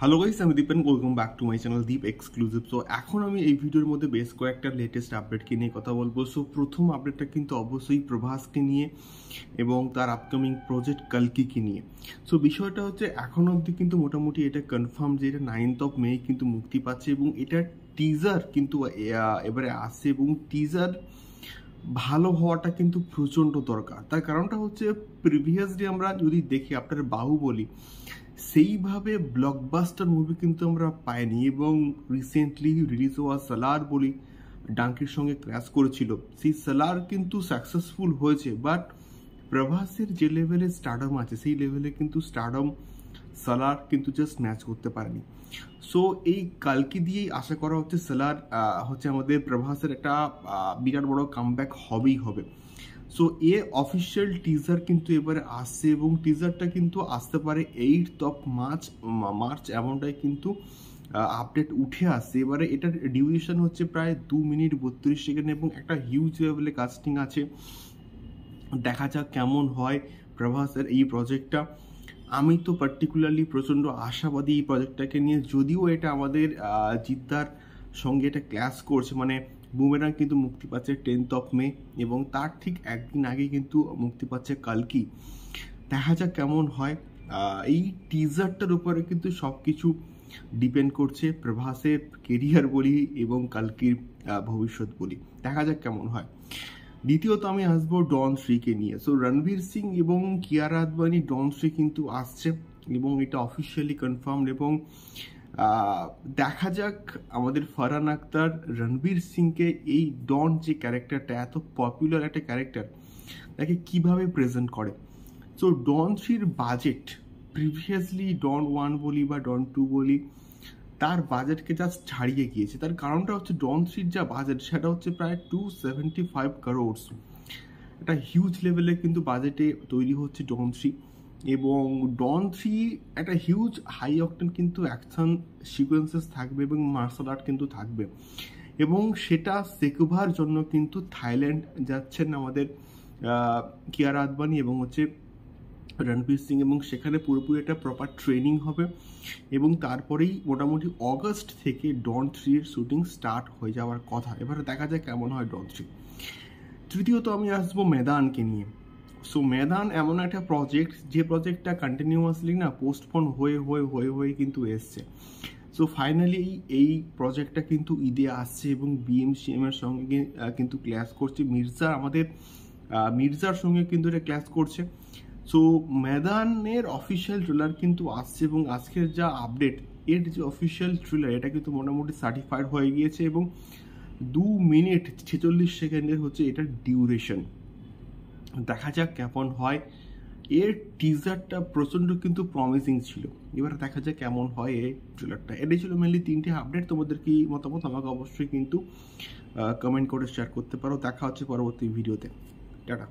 Hello guys, আমি Dipen. Welcome back to my channel Deep exclusive. So এখন আমি এই ভিডিওর মধ্যে বেশ কয়েকটা লেটেস্ট আপডেটকে নিয়ে কথা বলবো। সো প্রথম আপডেটটা কিন্তু অবশ্যই প্রভাসকে নিয়ে এবং তার আপকামিং প্রজেক্ট কালকিকে নিয়ে। সো বিষয়টা হচ্ছে এখন অবধি কিন্তু মোটামুটি এটা কনফার্ম যে এটা 9th অফ মে কিন্তু মুক্তি পাচ্ছে এবং এটার টিজার কিন্তু এবারে আসছে এবং টিজার ভালো হওয়াটা কিন্তু প্রচণ্ড দরকার। তার কারণটা হচ্ছে প্রিভিয়াসলি আমরা যদি দেখি আপনার বাহুবলী সেইভাবে ব্লকবাস্টার মুভি কিন্তু আমরা পাইনি এবং রিসেন্টলি রিলিজ হওয়া সালার বলি ডাঙ্কির সঙ্গে ক্র্যাশ করেছিল। সেই সালার কিন্তু সাকসেসফুল হয়েছে, বাট প্রভাসের যে লেভেলে স্টারডম আছে সেই লেভেলে কিন্তু স্টারডম সালার কিন্তু জাস্ট ম্যাচ করতে পারেনি। সো এই কালকি দিয়েই আশা করা হচ্ছে সালার হচ্ছে আমাদের প্রভাসের একটা বিরাট বড় কামব্যাক হবেই হবে। সো অফিসিয়াল টিজার কিন্তু এবারে আসছে এবং টিজারটা কিন্তু আসতে পারে 8th অফ মার্চ এমনটাই কিন্তু আপডেট উঠে আসছে। এবারে এটার ডিউরেশন হচ্ছে প্রায় 2 মিনিট 32 সেকেন্ড এবং একটা হিউজ লেভেলে কাস্টিং আছে। দেখা যাক কেমন হয় প্রভাসের এই প্রজেক্টটা। আমি তো পার্টিকুলারলি প্রচণ্ড আশাবাদী এই প্রজেক্টটাকে নিয়ে, যদিও এটা আমাদের জিদ্দার সঙ্গে এটা ক্ল্যাশ করছে। মানে বুমেরাং কিন্তু মুক্তি পাচ্ছে 10th অফ মে এবং তার ঠিক একদিন আগে কিন্তু মুক্তি পাচ্ছে কালকি। দেখা যাক কেমন হয়। এই টিজারটার উপরে কিন্তু সব কিছু ডিপেন্ড করছে, প্রভাসের কেরিয়ার বলি এবং কালকির ভবিষ্যৎ বলি। দেখা যাক কেমন হয়। দ্বিতীয়ত আমি আসবো ডন 3কে নিয়ে। সো রণবীর সিং এবং কিয়ারা আদবানি ডন 3 কিন্তু আসছে এবং এটা অফিসিয়ালি কনফার্মড এবং দেখা যাক আমাদের ফারহান আখতার রণবীর সিংকে এই ডন যে ক্যারেক্টারটা, এত পপুলার একটা ক্যারেক্টার, তাকে কিভাবে প্রেজেন্ট করে। সো ডন 3-র বাজেট প্রিভিয়াসলি ডন 1 বলি বা ডন 2 বলি তার বাজেটকে জাস্ট ছাড়িয়ে গিয়েছে। তার কারণটা হচ্ছে ডন 3-র যা বাজেট সেটা হচ্ছে প্রায় 275 crores। একটা হিউজ লেভেলে কিন্তু বাজেটে তৈরি হচ্ছে ডন 3 এবং ডন 3 একটা হিউজ হাই অকটেন কিন্তু অ্যাকশন সিকোয়েন্সেস থাকবে এবং মার্শাল আর্ট কিন্তু থাকবে এবং সেটা শেখবার জন্য কিন্তু থাইল্যান্ড যাচ্ছেন আমাদের কিয়ারা আদবানি এবং হচ্ছে রণবীর সিং এবং সেখানে পুরোপুরি একটা প্রপার ট্রেনিং হবে এবং তারপরেই মোটামুটি অগস্ট থেকে ডন 3-এর শুটিং স্টার্ট হয়ে যাওয়ার কথা। এবারে দেখা যায় কেমন হয় ডন 3। তৃতীয়ত আমি আসবো মেদানকে নিয়ে। সো মেদান এমন একটা প্রজেক্ট যে প্রজেক্টটা কন্টিনিউয়াসলি না পোস্টপোন হয়ে কিন্তু এসছে। সো ফাইনালি এই প্রজেক্টটা কিন্তু ঈদে আসছে এবং BMCM এর সঙ্গে কিন্তু ক্ল্যাশ করছে। মির্জার সঙ্গে কিন্তু এটা ক্ল্যাশ করছে। সো মেদানের অফিসিয়াল ট্রেলার কিন্তু আসছে এবং আজকের যা আপডেট, এর যে অফিসিয়াল ট্রেলার এটা কিন্তু মোটামুটি সার্টিফাইড হয়ে গিয়েছে এবং 2 মিনিট 46 সেকেন্ডের হচ্ছে এটার ডিউরেশন। দেখা যাক কেমন হয়। এর টিজারটা প্রচণ্ড কিন্তু প্রমিসিং ছিল। এবার দেখা যাক কেমন হয় এই ট্রেলারটা। এটাই ছিল মেনলি 3টে আপডেট। তোমাদের কি মতামত আমাকে অবশ্যই কিন্তু কমেন্ট করে শেয়ার করতে পারো। দেখা হচ্ছে পরবর্তী ভিডিওতে। টাটা।